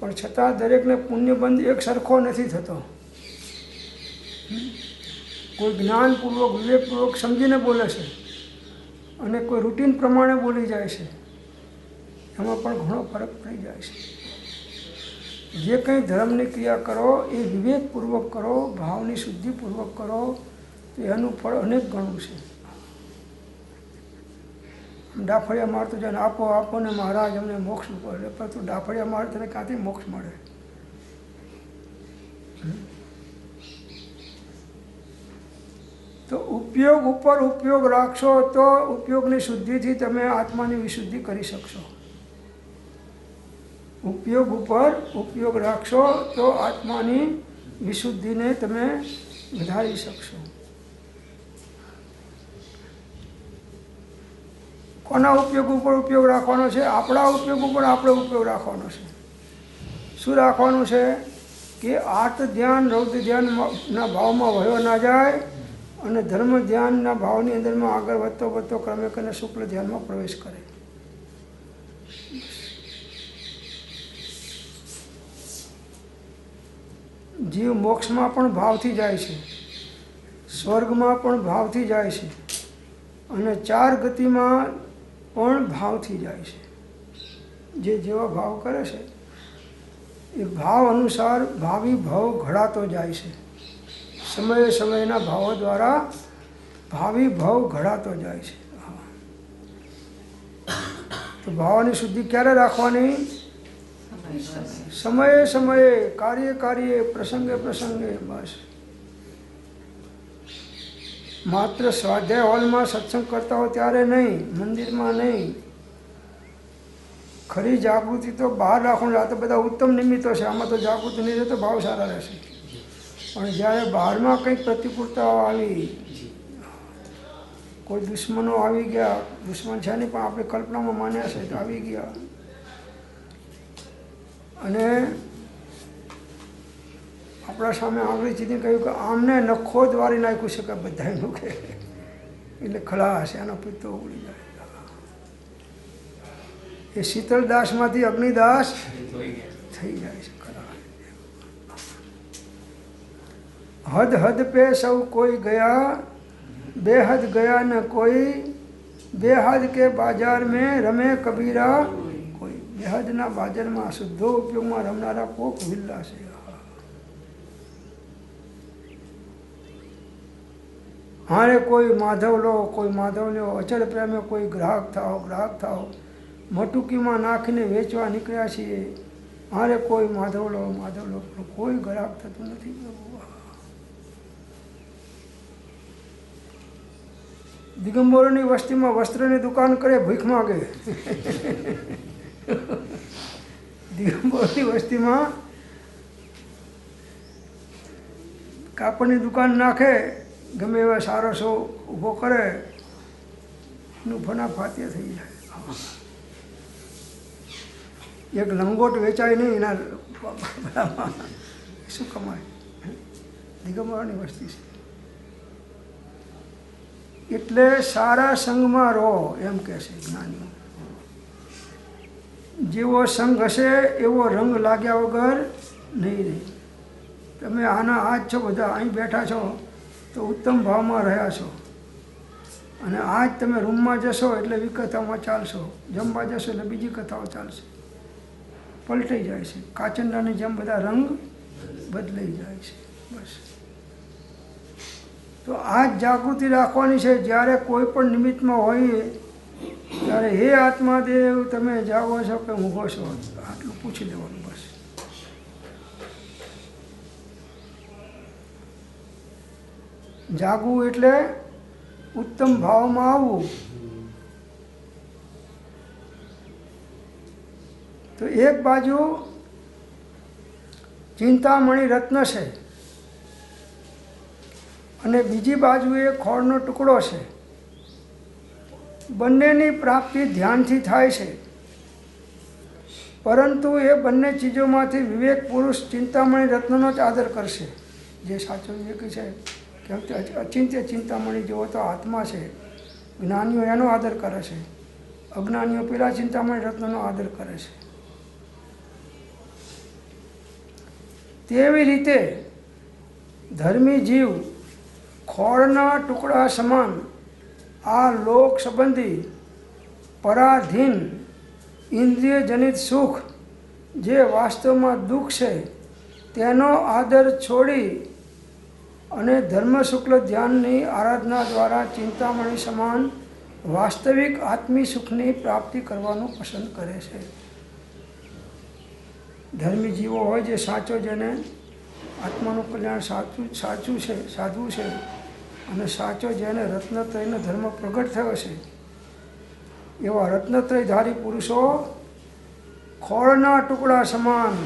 પણ છતાં દરેકને પુણ્યબંધ એક સરખો નથી થતો. કોઈ જ્ઞાનપૂર્વક વિવેકપૂર્વક સમજીને બોલે છે અને કોઈ રૂટીન પ્રમાણે બોલી જાય છે. એમાં પણ ઘણો ફરક પડી જાય છે. જે કંઈ ધર્મની ક્રિયા કરો એ વિવેકપૂર્વક કરો, ભાવની શુદ્ધિપૂર્વક કરો, તો એનું ફળ અનેક ગણું છે. ડાફડિયા મારતો જાય આપો આપો ને મહારાજ અમને મોક્ષ પડે, પરંતુ ડાફડિયા મારે તને ક્યાંથી મોક્ષ મળે? તો ઉપયોગ ઉપર ઉપયોગ રાખશો તો ઉપયોગની શુદ્ધિથી તમે આત્માની વિશુદ્ધિ કરી શકશો. ઉપયોગ ઉપર ઉપયોગ રાખશો તો આત્માની વિશુદ્ધિને તમે વધારી શકશો. કોના ઉપયોગ ઉપર ઉપયોગ રાખવાનો છે? આપણા ઉપયોગ ઉપર આપણે ઉપયોગ રાખવાનો છે. શું રાખવાનું છે? કે આર્ત ધ્યાન રૌદ્ર ધ્યાનના ભાવમાં વયો ના જાય અને ધર્મ ધ્યાનના ભાવની અંદરમાં આગળ વધતો વધતો ક્રમે કરીને શુક્લ ધ્યાનમાં પ્રવેશ કરે. જીવ મોક્ષમાં પણ ભાવથી જાય છે, સ્વર્ગમાં પણ ભાવથી જાય છે, અને 4 ગતિમાં પણ ભાવથી જાય છે. જે જેવા ભાવ કરે છે એ ભાવ અનુસાર ભાવિ ભાવ ઘડાતો જાય છે. સમયે સમયના ભાવો દ્વારા ભાવિ ભાવ ઘડાતો જાય છે. તો ભાવની શુદ્ધિ ક્યારે રાખવાની? સમયે સમયે, કાર્ય કાર્યે, પ્રસંગે પ્રસંગે. બસ માત્ર સ્વાધ્યાય હોલમાં સત્સંગ કરતા હો ત્યારે નહીં, મંદિરમાં નહીં. ખરી જાગૃતિ તો બહાર રાખવાનું. આ તો બધા ઉત્તમ નિમિત્તો છે, આમાં તો જાગૃતિ નહીં રહે તો ભાવ સારા રહેશે. પણ જ્યારે બહારમાં કંઈક પ્રતિકૂળતાઓ આવી, કોઈ દુશ્મનો આવી ગયા, દુશ્મન છે નહીં પણ આપણે કલ્પનામાં માન્યા છે તો આવી ગયા, અને આપણા સામે આંગળી ચીધીને કહ્યું કે આમને નખો જ વારી નાખ્યું છે કે બધાએ મૂકે, એટલે ખલાસ એનો પિત્તો ઉડી જાય. એ શીતળદાસમાંથી અગ્નિદાસ થઈ જાય છે. હદ હદ પે સૌ કોઈ ગયા, બેહદ ગયા ન કોઈ, બેહદ કે બાજાર મેં રમે કબીરા કોઈ. બેહદના બાજારમાં શુદ્ધો ઉપયોગમાં રમનારા કોક વિલ્લા છે. હારે કોઈ માધવ લો, કોઈ માધવ લો, અચળ પ્રેમે કોઈ ગ્રાહક થાઓ, ગ્રાહક થાઓ, મટુકીમાં નાખીને વેચવા નીકળ્યા છીએ. હારે કોઈ માધવ લો, માધવ લો, પણ કોઈ ગ્રાહક થતું નથી. દિગંબરોની વસ્તીમાં વસ્ત્રની દુકાન કરે, ભીખ માગે. દિગંબરોની વસ્તીમાં કાપડની દુકાન નાખે, ગમે એવા સારો શો ઊભો કરે, એનું ફના ફાત્ય થઈ જાય. એક લંગોટ વેચાય નહીં એના શું કમાય? દિગંબરોની વસ્તી છે. એટલે સારા સંગમાં રહો એમ કહે છે જ્ઞાનીઓ. જેવો સંગ હશે એવો રંગ લાગ્યા વગર નહીં રહે. તમે આના આ જ છો, બધા અહીં બેઠા છો તો ઉત્તમ ભાવમાં રહ્યા છો, અને આજ તમે રૂમમાં જશો એટલે વિકથામાં ચાલશો, જમવા જશો એટલે બીજી કથાઓ ચાલશે. પલટાઈ જાય છે. કાચંડાની જેમ બધા રંગ બદલાઈ જાય છે. બસ. તો આ જ જાગૃતિ રાખવાની છે. જ્યારે કોઈ પણ નિમિત્તમાં હોઈએ ત્યારે હે આત્માદેવ તમે જાગો છો કે ઊંઘો છો, આટલું પૂછી લેવાનું બસ. જાગવું એટલે ઉત્તમ ભાવમાં આવવું. તો એક બાજુ ચિંતામણી રત્ન છે અને બીજી બાજુએ ખોળનો ટુકડો છે. બંનેની પ્રાપ્તિ ધ્યાનથી થાય છે, પરંતુ એ બંને ચીજોમાંથી વિવેક પુરુષ ચિંતામણી રત્નનો જ આદર કરશે. જે સાચો વિવેકી છે, કેમ કે અચિંત્ય ચિંતામણી જેવો તો આત્મા છે. જ્ઞાનીઓ એનો આદર કરે છે, અજ્ઞાનીઓ પેલા ચિંતામણી રત્નનો આદર કરે છે. તેવી રીતે ધર્મી જીવ ખોળના ટુકડા સમાન આ લોક સંબંધી પરાધીન ઇન્દ્રિયજનિત સુખ જે વાસ્તવમાં દુઃખ છે તેનો આદર છોડી અને ધર્મ શુક્લ ધ્યાનની આરાધના દ્વારા ચિંતામણી સમાન વાસ્તવિક આત્મી સુખની પ્રાપ્તિ કરવાનું પસંદ કરે છે. ધર્મી જીવો હોય જે સાચો, જેને આત્માનું કલ્યાણ સાચું છે, સાધવું છે, અને સાચો જેને રત્નત્રયનો ધર્મ પ્રગટ થયો છે, એવા રત્નત્રયધારી પુરુષો ખોળના ટુકડા સમાન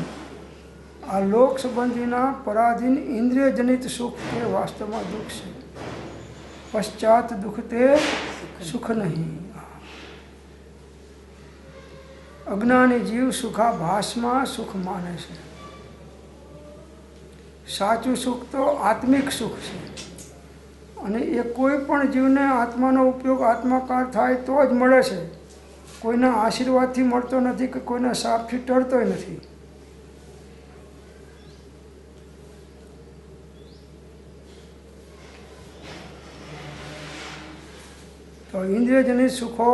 આ લોક સંબંધીના પરાધીન ઇન્દ્રિયજનિત સુખ તે વાસ્તવમાં દુઃખ છે. પશ્ચાત દુઃખ તે સુખ નહીં. અજ્ઞાની જીવ સુખાભાસમાં સુખ માને છે. સાચું સુખ તો આત્મિક સુખ છે, અને એ કોઈ પણ જીવને આત્માનો ઉપયોગ આત્માકાર થાય તો જ મળે છે. કોઈના આશીર્વાદથી મળતો નથી કે કોઈના શાપથી ટળતોય નથી. તો ઇન્દ્રિયજનિત સુખો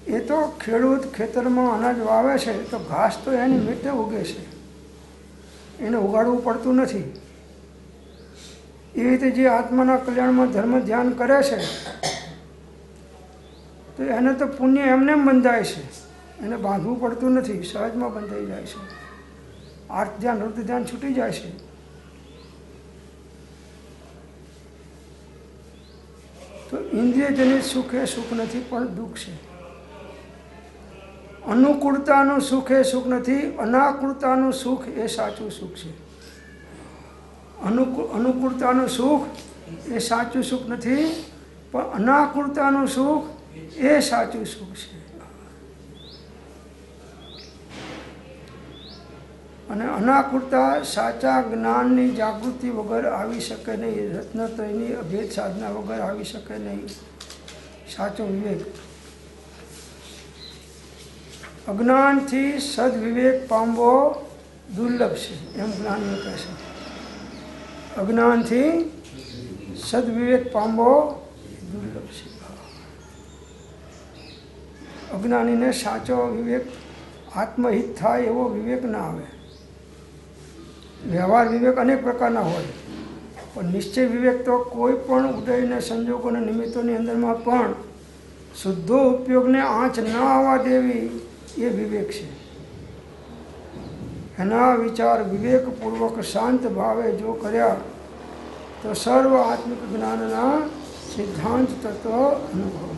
એ તો ખેડૂત ખેતરમાં અનાજ વાવે છે તો ઘાસ તો એની મીઠે ઉગે છે, એને ઉગાડવું પડતું નથી. એવી રીતે જે આત્માના કલ્યાણમાં ધર્મ ધ્યાન કરે છે તો એને તો પુણ્ય એમને બંધાય છે, એને બાંધવું પડતું નથી, સહજમાં બંધાઈ જાય છે. આર્થ ધ્યાન વૃત્તિ ધ્યાન છૂટી જાય છે. તો ઇન્દ્રિયજનિત સુખ એ સુખ નથી પણ દુઃખ છે. અનુકૂળતાનું સુખ એ સુખ નથી, અનાકૂળતાનું સુખ એ સાચું સુખ છે. અનુકૂળતાનું સુખ એ સાચું સુખ નથી, પણ અનાકૂળતાનું સુખ એ સાચું સુખ છે. અને અનાકૂળતા સાચા જ્ઞાનની જાગૃતિ વગર આવી શકે નહીં, રત્નત્રયની અભેદ સાધના વગર આવી શકે નહીં. સાચો વિવેક અજ્ઞાનથી સદવિવેક પામવો દુર્લભ છે, એમ જ્ઞાનીઓ કહે છે. અજ્ઞાનથી સદવિવેક પામવો દુર્લભ છે. અજ્ઞાનીને સાચો વિવેક આત્મહિત થાય એવો વિવેક ના આવે. વ્યવહાર વિવેક અનેક પ્રકારના હોય, પણ નિશ્ચય વિવેક તો કોઈ પણ ઉદયને સંજોગોને નિમિત્તોની અંદરમાં પણ શુદ્ધો ઉપયોગને આંચ ન આવવા દેવી એ વિવેક છે. એના વિચાર વિવેકપૂર્વક શાંત ભાવે જો કર્યા તો સર્વ આત્મિક જ્ઞાનના સિદ્ધાંત તત્વ અનુભવ.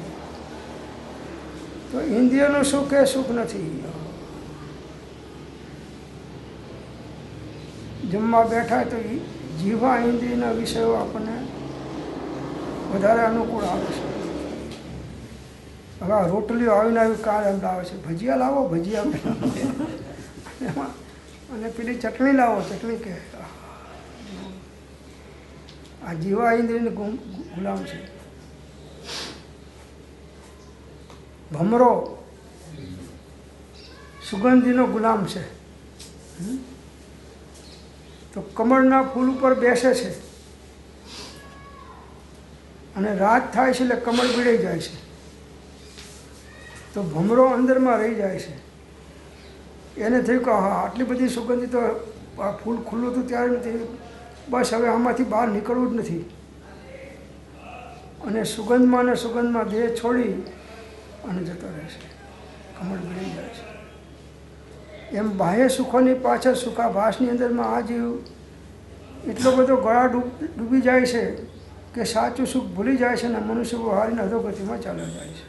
તો ઇન્દ્રિયનું સુખ એ સુખ નથી. જમવા બેઠા તો જીવા ઇન્દ્રિયના વિષયો આપણને વધારે અનુકૂળ આવે છે. હવે રોટલીઓ આવીને આવી કાર એમ લાવે છે, ભજીયા લાવો, ભજીયા એમાં, અને પેલી ચટણી લાવો, ચટણી કે આ જીવા ઇન્દ્રિયની ગુલામ છે. ભમરો સુગંધીનો ગુલામ છે. તો કમળના ફૂલ ઉપર બેસે છે અને રાત થાય છે એટલે કમળ બીડાઈ જાય છે, તો ભમરો અંદરમાં રહી જાય છે. એને થયું કે હા આટલી બધી સુગંધી તો આ ફૂલ ખુલ્લું હતું ત્યારે નથી, બસ હવે આમાંથી બહાર નીકળવું જ નથી. અને સુગંધમાં ને સુગંધમાં દેહ છોડી અને જતો રહેશે, કમળ ભરી જાય છે. એમ બાહ્ય સુખોની પાછળ સુખાભાસની અંદરમાં આ જીવ એટલો બધો ગળા ડૂબી જાય છે કે સાચું સુખ ભૂલી જાય છે અને મનુષ્ય હારીને અધોગતિમાં ચાલ્યો જાય છે.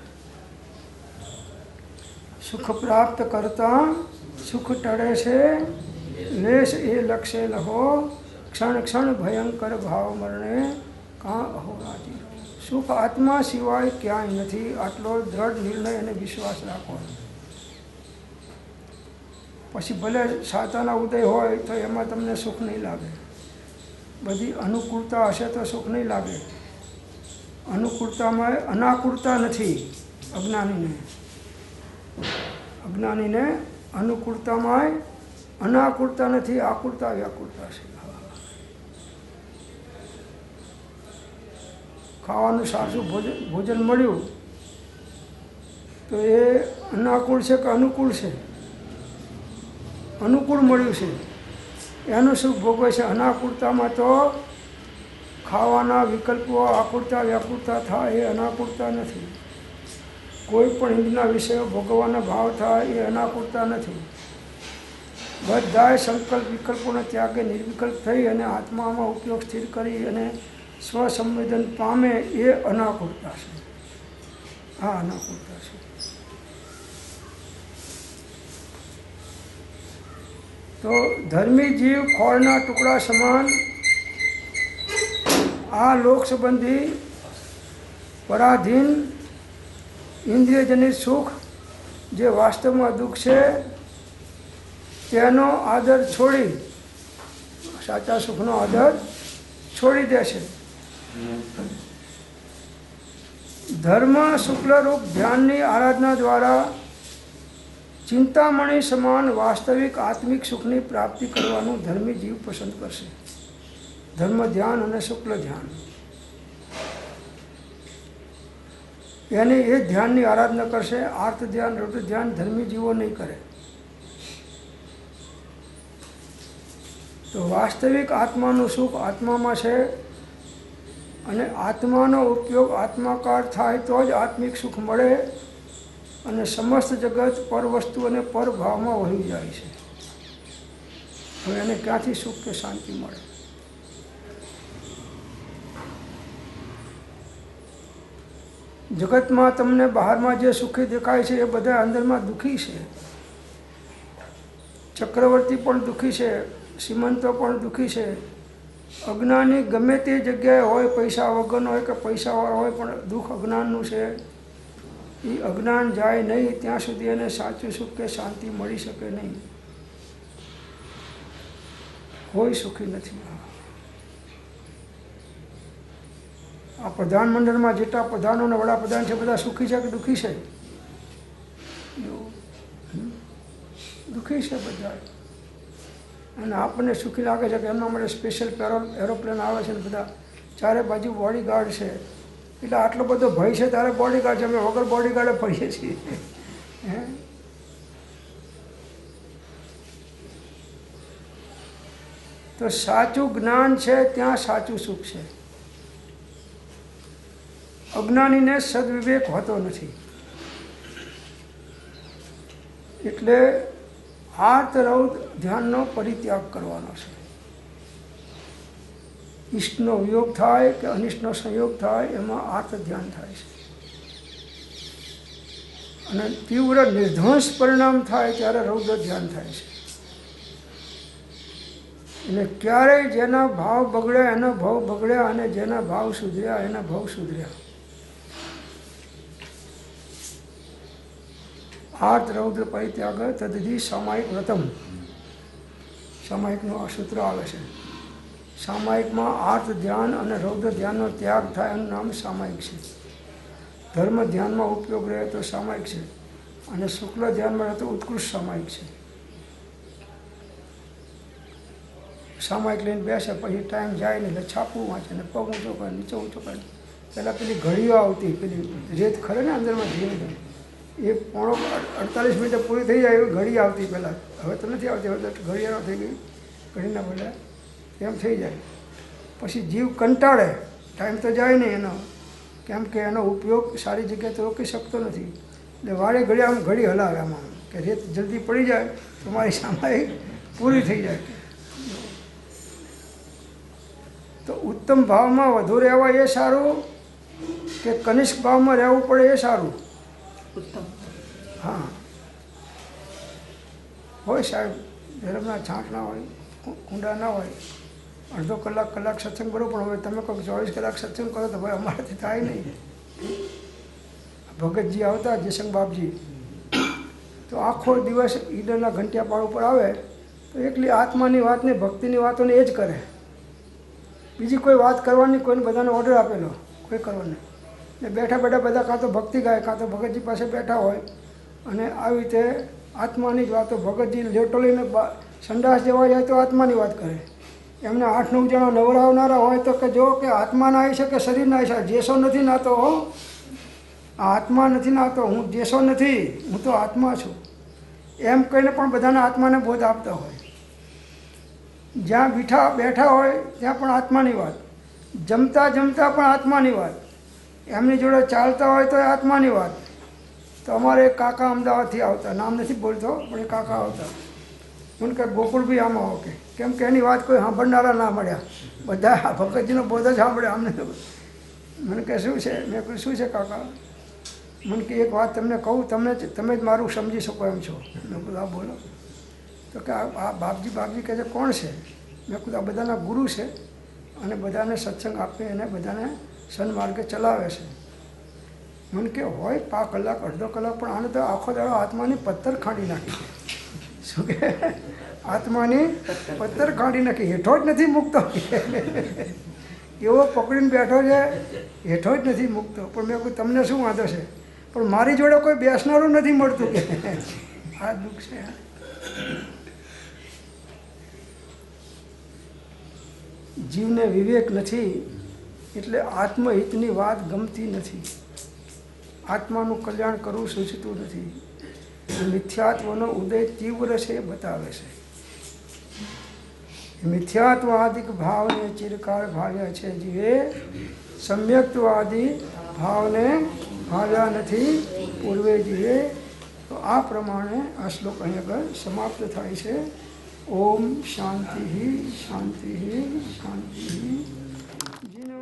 સુખ પ્રાપ્ત કરતા સુખ ટળે છે, લેશ એ લક્ષ્ય લહો, ક્ષણ ક્ષણ ભયંકર ભાવ મરણે કાં અહોરાજી. સુખ આત્મા સિવાય ક્યાંય નથી, આટલો દ્રઢ નિર્ણય અને વિશ્વાસ રાખો. પછી ભલે સાતાના ઉદય હોય તો એમાં તમને સુખ નહીં લાગે, બધી અનુકૂળતા હશે તો સુખ નહીં લાગે. અનુકૂળતામાં અનાકૂળતા નથી અજ્ઞાનીને, અજ્ઞાનીને અનુકૂળતામાં અનાકૂળતા નથી, આકૂળતા વ્યાકૂળતા છે. ખાવાનું સાચું ભોજન મળ્યું તો એ અનાકૂળ છે કે અનુકૂળ છે? અનુકૂળ મળ્યું છે એનું સુખ ભોગવે છે. અનાકૂળતામાં તો ખાવાના વિકલ્પો આકૂળતા વ્યાકૂળતા થાય એ અનાકૂળતા નથી. કોઈ પણ ઇન્દ્રના વિષયો ભોગવવાના ભાવ થાય એ અનાકૂળતા નથી. બધાય સંકલ્પ વિકલ્પોના ત્યાગે નિર્વિકલ્પ થઈ અને આત્મામાં ઉપયોગ સ્થિર કરી અને સ્વસંવેદન પામે એ અનાકૂળતા છે. આ અનાકૂળતા છે. તો ધર્મી જીવ ખોળના ટુકડા સમાન આ લોક સંબંધી પરાધીન ઇન્દ્રિયજનિત સુખ જે વાસ્તવમાં દુઃખ છે તેનો આદર છોડી, સાચા સુખનો આદર છોડી દે છે. ધર્મ શુક્લરૂપ ધ્યાનની આરાધના દ્વારા ચિંતામણી સમાન વાસ્તવિક આત્મિક સુખની પ્રાપ્તિ કરવાનું ધર્મી જીવ પસંદ કરશે. ધર્મ ધ્યાન અને શુક્લ ધ્યાન એની એ ધ્યાનની આરાધના કરશે. આર્ત ધ્યાન રૌદ્ર ધ્યાન ધર્મી જીવો નહીં કરે. તો વાસ્તવિક આત્માનું સુખ આત્મામાં છે અને આત્માનો ઉપયોગ આત્માકાર થાય તો જ આત્મિક સુખ મળે અને સમસ્ત જગત પર વસ્તુ અને પર ભાવમાં વહી જાય છે. હવે એને ક્યાંથી સુખ કે શાંતિ મળે? જગતમાં તમને બહારમાં જે સુખી દેખાય છે એ બધા અંદરમાં દુઃખી છે. ચક્રવર્તી પણ દુઃખી છે, શ્રીમંતો પણ દુઃખી છે. અજ્ઞાની ગમે તે જગ્યાએ હોય, પૈસા વગરનો હોય કે પૈસાવાળો હોય, પણ દુઃખ અજ્ઞાનનું છે. એ અજ્ઞાન જાય નહીં ત્યાં સુધી એને સાચું સુખ કે શાંતિ મળી શકે નહીં. કોઈ સુખી નથી. આ પ્રધાનમંડળમાં જેટલા પ્રધાનો અને વડાપ્રધાન છે બધા સુખી છે કે દુઃખી છે? દુઃખી છે બધા. અને આપણને સુખી લાગે છે કે એમના માટે સ્પેશિયલ એરોપ્લેન આવે છે ને બધા ચારે બાજુ બોડીગાર્ડ છે. એટલે આટલો બધો ભય છે ત્યારે બોડીગાર્ડ છે. અમે વગર બોડીગાર્ડે ફરીએ છીએ. હે તો સાચું જ્ઞાન છે ત્યાં સાચું સુખ છે. અજ્ઞાનીને સદવિવેક હોતો નથી. એટલે આર્ત રૌદ્ર ધ્યાનનો પરિત્યાગ કરવાનો છે. ઈષ્ટનો વિયોગ થાય કે અનિષ્ટનો સંયોગ થાય એમાં આર્ત ધ્યાન થાય છે. અને તીવ્ર નિર્ધ્વંસ પરિણામ થાય ત્યારે રૌદ્ર ધ્યાન થાય છે. એટલે ક્યારેય જેના ભાવ બગડ્યા એના ભાવ બગડ્યા અને જેના ભાવ સુધર્યા એના ભાવ સુધર્યા. આર્ત રૌદ્ર પરિત્યાગ તદ્ધિ સામાયિક વ્રતમ. સામાયિકનું આ સૂત્ર આવે છે. સામાયિકમાં આર્ત ધ્યાન અને રૌદ્ર ધ્યાનનો ત્યાગ થાય એનું નામ સામાયિક છે. ધર્મ ધ્યાનમાં ઉપયોગ રહે તો સામાયિક છે અને શુક્લ ધ્યાનમાં રહે તો ઉત્કૃષ્ટ સામાયિક છે. સામાયિક લઈને બેસે પછી ટાઈમ જાય ને એટલે છાપવું વાંચે ને પગ ઊંચો કરે નીચે ઊંચો કરે. પહેલાં પેલી ઘડીઓ આવતી, પેલી રેત ખરે ને અંદરમાં ધીમે એ 48 મિનિટે પૂરી થઈ જાય એવી ઘડી આવતી પહેલાં. હવે તો નથી આવતી, હવે તો ઘડિયાળો થઈ ગઈ. ઘડીના બદલે એમ થઈ જાય. પછી જીવ કંટાળે, ટાઈમ તો જાય નહીં એનો, કેમ કે એનો ઉપયોગ સારી જગ્યાએ તો રોકી શકતો નથી. એટલે વારે ઘડી આમ ઘડી હલાવે આમાં કે રેત જલ્દી પડી જાય તો મારી સામાયિક પૂરી થઈ જાય. તો ઉત્તમ ભાવમાં વધુ રહેવા એ સારું કે કનિષ્ક ભાવમાં રહેવું પડે એ સારું? ઉત્તમ. હા, હોય સાહેબ, ધર્મના છાંટ ના હોય, કુંડા ના હોય, અડધો કલાક સત્સંગ બરોબર. હવે તમે કહો 24 કલાક સત્સંગ કરો તો ભાઈ અમારાથી થાય નહીં. ભગતજી આવતા જયસંગ બાપજી, તો આખો દિવસ ઈડરના ઘંટિયા પાળ ઉપર આવે તો એકલી આત્માની વાત ને ભક્તિની વાતોને એ જ કરે. બીજી કોઈ વાત કરવાની, કોઈને બધાને ઓર્ડર આપેલો કોઈ કરવાની. ને બેઠા બેઠા બધા કાં તો ભક્તિ ગાય, કાં તો ભગતજી પાસે બેઠા હોય અને આવી રીતે આત્માની જ વાતો. ભગતજી લેટો લઈને સંડાસ જવા જાય તો આત્માની વાત કરે. એમને 8-9 જણા નવરાવનારા હોય તો કે જો કે આત્માના આવી છે કે શરીરના આવી છે, જેસો નથી નાતો, આત્મા નથી નાતો, હું જેસો નથી, હું તો આત્મા છું, એમ કહીને પણ બધાને આત્માને બોધ આપતા હોય. જ્યાં બેઠા હોય ત્યાં પણ આત્માની વાત, જમતા પણ આત્માની વાત, એમની જોડે ચાલતા હોય તો એ આત્માની વાત. તો અમારે એક કાકા અમદાવાદથી આવતા, નામ નથી બોલતો પણ એ કાકા આવતા. મને કે ગોકુળભાઈ આમ આવો, કે કેમ કે એની વાત કોઈ સાંભળનારા ના મળ્યા, બધા ભગતજીનો બોધ જ સાંભળ્યા અમને. મને કે શું છે? મેં કહ્યું શું છે કાકા? મને કે એક વાત તમને કહું, તમે જ મારું સમજી શકો એમ છો. મેં કહ્યું હા બોલો. તો કે આ બાપજી કહે છે કોણ છે? મેં કહ્યું આ બધાના ગુરુ છે અને બધાને સત્સંગ આપે અને બધાને સન્માર્ગે ચલાવે છે. મને કે હોય 5 કલાક, અડધો કલાક, પણ આને તો આખો દાડો આત્માની પથ્થર ખાંડી નાખી છે. શું કે આત્માની પથ્થર ખાંડી નાખી, હેઠો જ નથી મૂકતો. એવો પકડીને બેઠો છે, હેઠો જ નથી મૂકતો. પણ મેં કહ્યું તમને શું વાંધો છે? પણ મારી જોડે કોઈ બેસનારું નથી મળતું. કે આ દુઃખ છે. જીવને વિવેક નથી એટલે આત્મહિતની વાત ગમતી નથી, આત્માનું કલ્યાણ કરવું સૂચતું નથી. મિથ્યાત્વનો ઉદય તીવ્ર છે એ બતાવે છે. મિથ્યાત્વાદિક ભાવને ચિરકાળ ભાવ્યા છે જીવે, સમ્યક્તવાદી ભાવને ભાવ્યા નથી પૂર્વે જીવે. તો આ પ્રમાણે આ શ્લોક અહીં આગળ સમાપ્ત થાય છે. ઓમ શાંતિ શાંતિ શાંતિ.